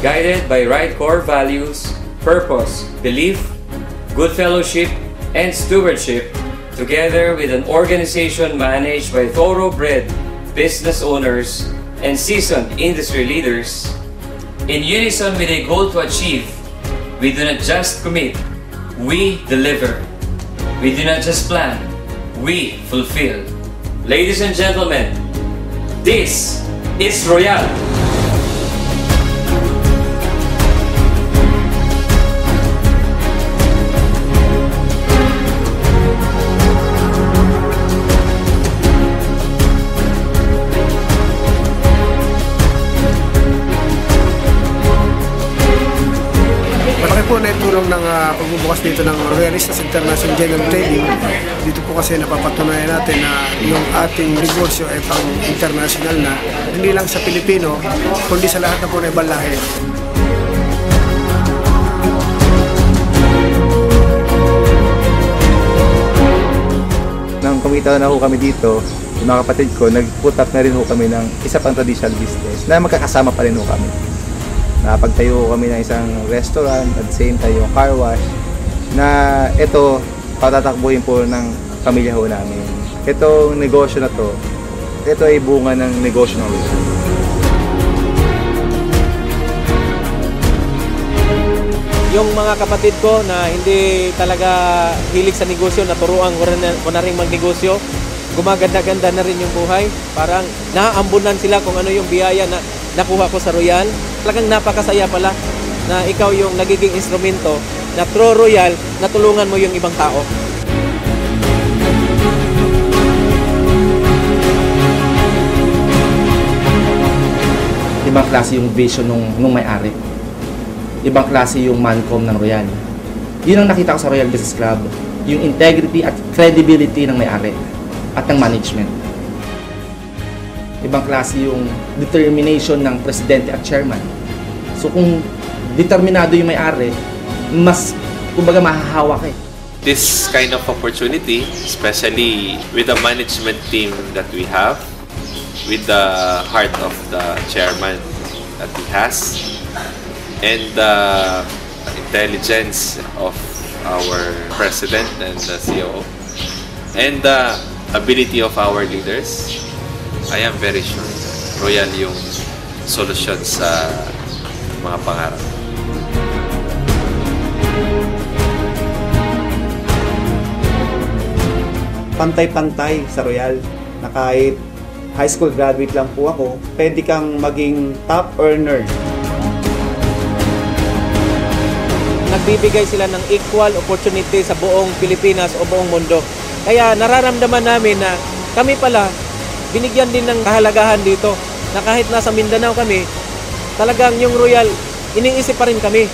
guided by right core values, purpose, belief, good fellowship, and stewardship, together with an organization managed by thoroughbred business owners and seasoned industry leaders, in unison with a goal to achieve, we do not just commit, we deliver. We do not just plan, we fulfill. Ladies and gentlemen, this is Royal. Po na itulong ng pagbubukas dito ng Royalistas International General Trading. Dito po kasi napapatunayan natin na yung ating negosyo ay pang international na, hindi lang sa Pilipino, kundi sa lahat na po na ibang lahi. Nang kumita na ho kami dito, yung mga kapatid ko, nag-put up na rin ho kami ng isa pang traditional business na magkakasama pa rin ho kami. Napagtayo kami ng isang restaurant at the same time yung car wash na ito patatakbuhin po ng pamilya ho namin. Itong negosyo na to, ito ay bunga ng negosyo ng Royal. Yung mga kapatid ko na hindi talaga hilig sa negosyo, naturuan ko na rin magnegosyo, gumaganda-ganda na rin yung buhay. Parang naaambunan sila kung ano yung biyaya na nakuha ko sa Royal. Talagang napakasaya pala na ikaw yung nagiging instrumento na through Royal, natulungan mo yung ibang tao. Ibang klase yung vision nung may-ari. Ibang klase yung mancom ng Royal. Yun ang nakita ko sa Royal Business Club, yung integrity at credibility ng may-ari at ng management. Ibang klase yung determination ng presidente at chairman. So kung determinado yung may-ari, mas kumbaga mahahawak eh. This kind of opportunity, especially with the management team that we have, with the heart of the chairman that he has, and the intelligence of our president and the COO, and the ability of our leaders, I am very sure Royal yung solusyon sa mga pangarap. Pantay-pantay sa Royal na kahit high school graduate lang po ako, pwede kang maging top earner. Nagbibigay sila ng equal opportunity sa buong Pilipinas o buong mundo. Kaya nararamdaman namin na kami pala binigyan din ng kahalagahan dito, na kahit nasa Mindanao kami, talagang yung Royal, iniisip pa rin kami.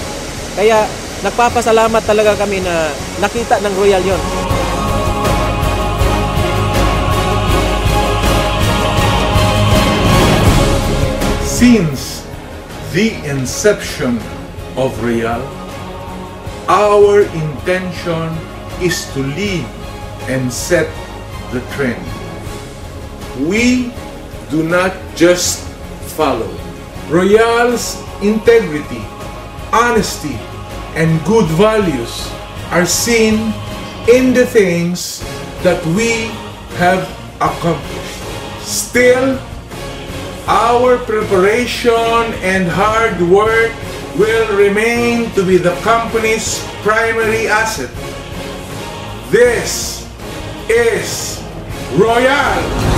Kaya nagpapasalamat talaga kami na nakita ng Royal yon. Since the inception of Royal, our intention is to lead and set the trend. We do not just follow. Royal's integrity, honesty, and good values are seen in the things that we have accomplished. Still, our preparation and hard work will remain to be the company's primary asset. This is Royal!